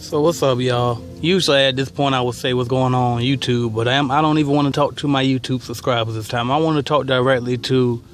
So what's up, y'all? Usually at this point I would say what's going on YouTube, but I don't even want to talk to my YouTube subscribers this time. I want to talk directly to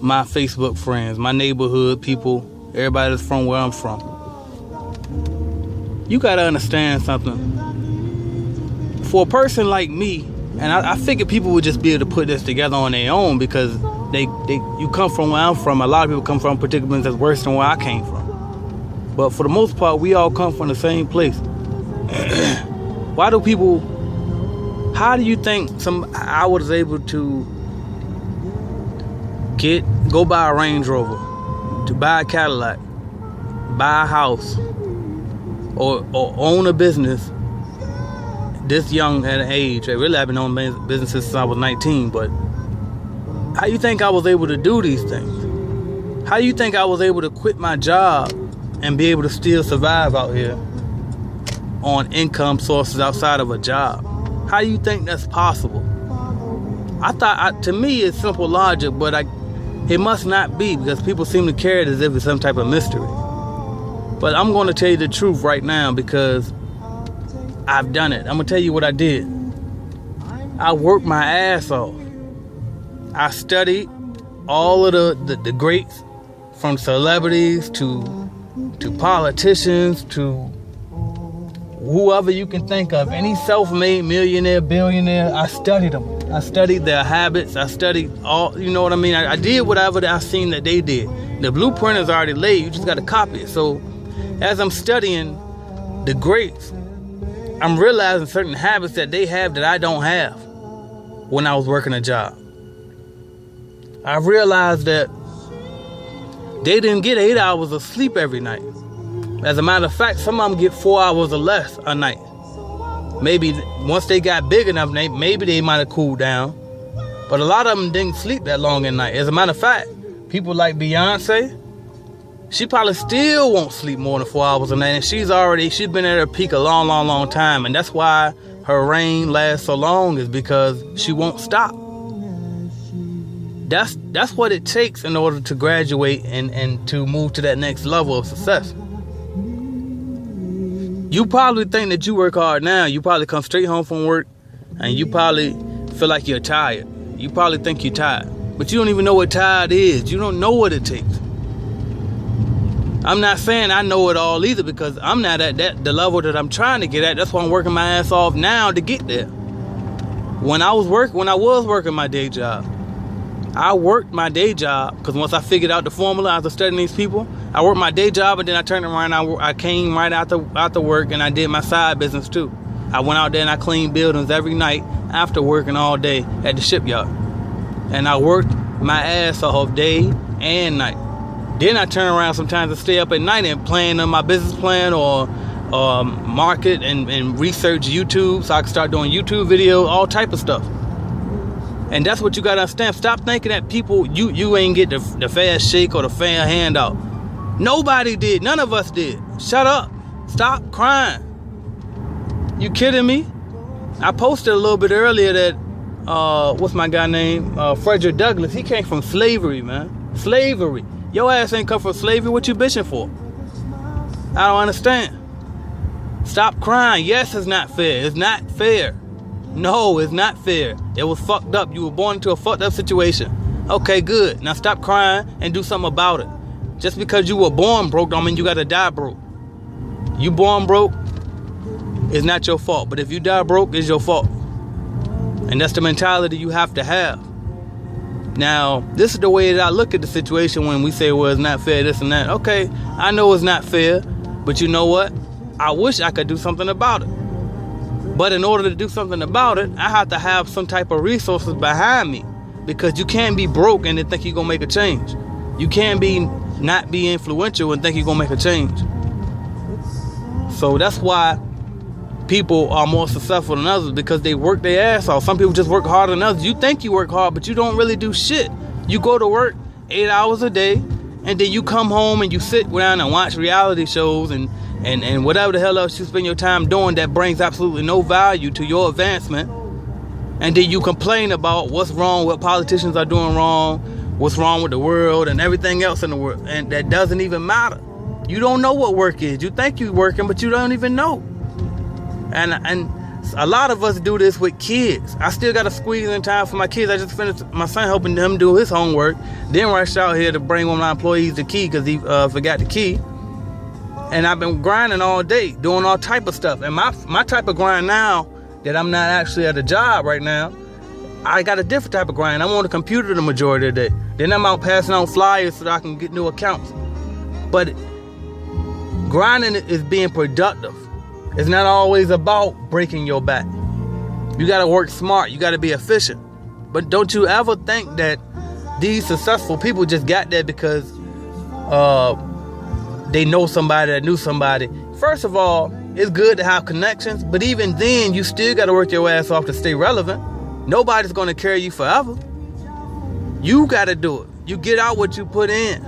my Facebook friends, my neighborhood people, everybody that's from where I'm from. You gotta understand something. For a person like me, and I figured people would just be able to put this together on their own because you come from where I'm from. A lot of people come from predicaments that's worse than where I came from. But for the most part, we all come from the same place. How do you think I was able to go buy a Range Rover, to buy a Cadillac, buy a house, or own a business this young at an age? Really, I've been owning businesses since I was 19, but how do you think I was able to do these things? How do you think I was able to quit my job and be able to still survive out here on income sources outside of a job? How do you think that's possible? To me, it's simple logic, but it must not be, because people seem to carry it as if it's some type of mystery. But I'm going to tell you the truth right now because I've done it. I'm going to tell you what I did. I worked my ass off. I studied all of the greats, from celebrities to politicians to whoever you can think of, any self-made millionaire, billionaire. I studied them. I studied their habits. I studied all, you know what I mean? I did whatever I seen that they did. The blueprint is already laid. You just got to copy it. So as I'm studying the greats, I'm realizing certain habits that they have that I don't have when I was working a job. I realized that they didn't get 8 hours of sleep every night. As a matter of fact, some of them get 4 hours or less a night. Maybe once they got big enough, maybe they might have cooled down. But a lot of them didn't sleep that long at night. As a matter of fact, people like Beyonce, she probably still won't sleep more than 4 hours a night. And she's been at her peak a long, long, long time. And that's why her reign lasts so long, is because she won't stop. That's what it takes in order to graduate and to move to that next level of success. You probably think that you work hard now. You probably come straight home from work and you probably feel like you're tired. You probably think you're tired. But you don't even know what tired is. You don't know what it takes. I'm not saying I know it all either, because I'm not at the level that I'm trying to get at. That's why I'm working my ass off now to get there. When I was working my day job, I worked my day job because once I figured out the formula after studying these people, I worked my day job, and then I turned around and I came right after work and I did my side business too. I went out there and I cleaned buildings every night after working all day at the shipyard. And I worked my ass off day and night. Then I turn around sometimes and stay up at night and plan on my business plan or market and research YouTube so I can start doing YouTube videos, all type of stuff. And that's what you gotta understand. Stop thinking that people, you ain't get the fair shake or the fair handout. Nobody did. None of us did. Shut up. Stop crying. You kidding me? I posted a little bit earlier that what's my guy name? Frederick Douglass. He came from slavery, man. Slavery. Your ass ain't come from slavery. What you bitching for? I don't understand. Stop crying. Yes, it's not fair. It's not fair. No, it's not fair. It was fucked up. You were born into a fucked up situation. Okay, good. Now stop crying and do something about it. Just because you were born broke don't mean you gotta die broke. You born broke, it's not your fault. But if you die broke, it's your fault. And that's the mentality you have to have. Now, this is the way that I look at the situation when we say, well, it's not fair, this and that. Okay, I know it's not fair, but you know what? I wish I could do something about it. But in order to do something about it, I have to have some type of resources behind me, because you can't be broke and then think you're gonna make a change. You can't not be influential and think you're gonna make a change. So that's why people are more successful than others, because they work their ass off. Some people just work harder than others. You think you work hard, but you don't really do shit. You go to work 8 hours a day, and then you come home and you sit down and watch reality shows and whatever the hell else you spend your time doing that brings absolutely no value to your advancement. And then you complain about what's wrong, what politicians are doing wrong, what's wrong with the world and everything else in the world. And that doesn't even matter. You don't know what work is. You think you're working, but you don't even know. And a lot of us do this with kids. I still got to squeeze in time for my kids. I just finished my son helping him do his homework. Then rush out here to bring one of my employees the key because he forgot the key. And I've been grinding all day, doing all type of stuff. And my type of grind now, that I'm not actually at a job right now, I got a different type of grind. I'm on the computer the majority of the day. Then I'm out passing on flyers so that I can get new accounts. But grinding is being productive. It's not always about breaking your back. You got to work smart. You got to be efficient. But don't you ever think that these successful people just got there because they know somebody that knew somebody. First of all, it's good to have connections, but even then, you still got to work your ass off to stay relevant. Nobody's going to carry you forever. You got to do it. You get out what you put in.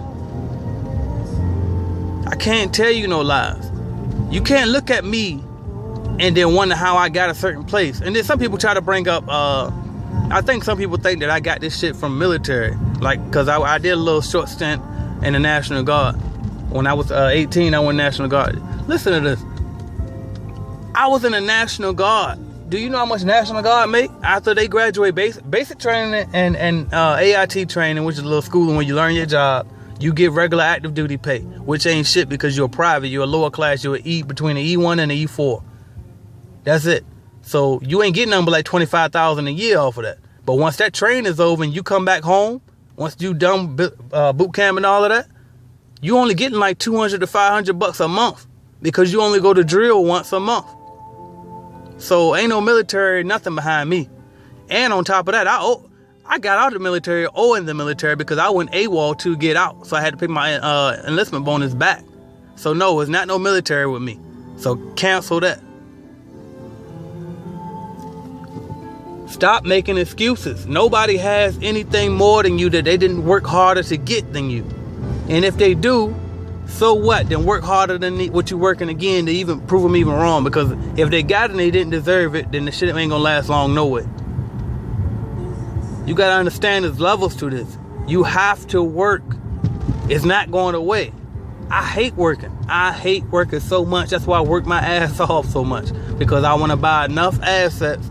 I can't tell you no lies. You can't look at me and then wonder how I got a certain place. And then some people try to bring up, I think some people think that I got this shit from military. Like, because I did a little short stint in the National Guard. When I was 18, I went National Guard. Listen to this. I was in the National Guard. Do you know how much National Guard make after they graduate basic training and AIT training, which is a little schooling when you learn your job? You get regular active duty pay, which ain't shit because you're private. You're a lower class. You're between the E1 and the E4. That's it. So you ain't getting nothing but like $25,000 a year off of that. But once that training is over and you come back home, once you done boot camp and all of that, you only getting like $200 to $500 a month because you only go to drill once a month. So ain't no military, nothing behind me. And on top of that, I got out of the military owing the military because I went AWOL to get out. So I had to pay my enlistment bonus back. So no, it's not no military with me. So cancel that. Stop making excuses. Nobody has anything more than you that they didn't work harder to get than you. And if they do, so what? Then work harder than what you working again to even prove them even wrong. Because if they got it and they didn't deserve it, then the shit ain't gonna last long no way. You gotta understand there's levels to this. You have to work. It's not going away. I hate working. I hate working so much. That's why I work my ass off so much. Because I want to buy enough assets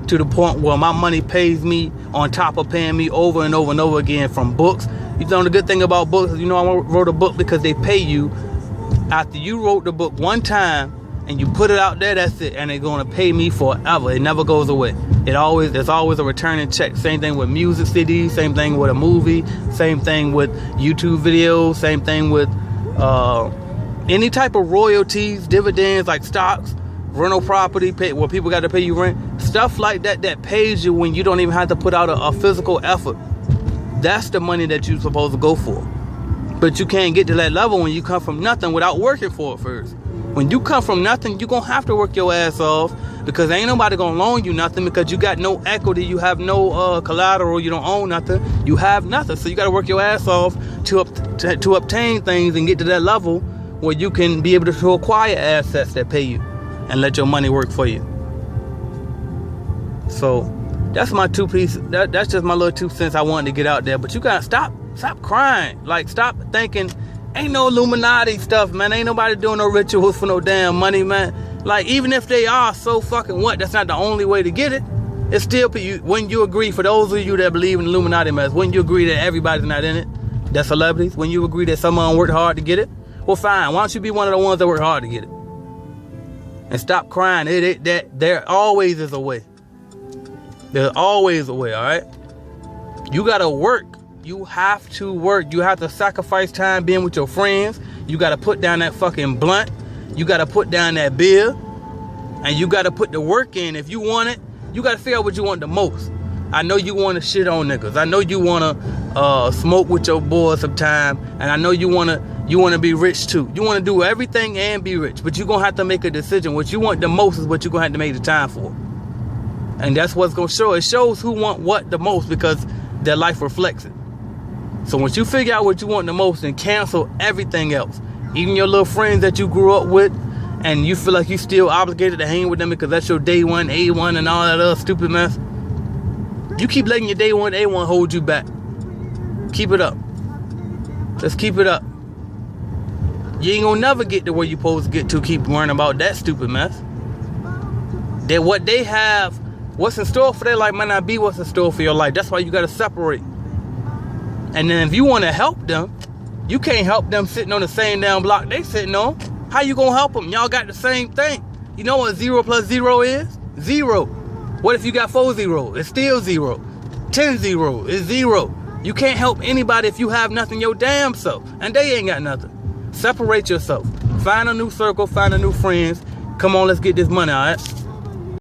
to the point where my money pays me on top of paying me over and over and over again from books. You know the good thing about books is, you know, I wrote a book because they pay you after you wrote the book one time and you put it out there, that's it, and they're going to pay me forever. It never goes away. There's always a returning check. Same thing with music CDs, same thing with a movie, same thing with YouTube videos, same thing with any type of royalties, dividends like stocks, rental property, where people got to pay you rent, stuff like that pays you when you don't even have to put out a physical effort. That's the money that you're supposed to go for. But you can't get to that level when you come from nothing without working for it first. When you come from nothing, you're going to have to work your ass off because ain't nobody going to loan you nothing because you got no equity, you have no collateral, you don't own nothing, you have nothing. So you got to work your ass off to obtain things and get to that level where you can be able to acquire assets that pay you and let your money work for you. So that's my that's just my little 2 cents I wanted to get out there. But you gotta stop crying. Like, stop thinking ain't no Illuminati stuff, man. Ain't nobody doing no rituals for no damn money, man. Like, even if they are, so fucking what? That's not the only way to get it. It's still, when you agree, for those of you that believe in Illuminati mess, when you agree that everybody's not in it, that's celebrities, when you agree that someone worked hard to get it, well, fine. Why don't you be one of the ones that work hard to get it? And stop crying. There always is a way. There's always a way, all right? You got to work. You have to work. You have to sacrifice time being with your friends. You got to put down that fucking blunt. You got to put down that beer. And you got to put the work in. If you want it, you got to figure out what you want the most. I know you want to shit on niggas. I know you want to smoke with your boys sometime. And I know you want to be rich too. You want to do everything and be rich. But you're going to have to make a decision. What you want the most is what you're going to have to make the time for. And that's what's going to show. It shows who want what the most because their life reflects it. So once you figure out what you want the most, then cancel everything else. Even your little friends that you grew up with and you feel like you still obligated to hang with them because that's your day one, A1 and all that other stupid mess. You keep letting your day one, A1 hold you back. Keep it up. Let's keep it up. You ain't gonna never get to where you supposed to get to. Keep worrying about that stupid mess. That what they have, what's in store for their life might not be what's in store for your life. That's why you gotta separate. And then if you want to help them, you can't help them sitting on the same damn block they sitting on. How you gonna help them? Y'all got the same thing. You know what 0 plus 0 is? 0. What if you got 4 zeros? It's still 0. 10 zeros is 0. You can't help anybody if you have nothing your damn self. And they ain't got nothing. Separate yourself. Find a new circle, find a new friends. Come on, let's get this money, all right?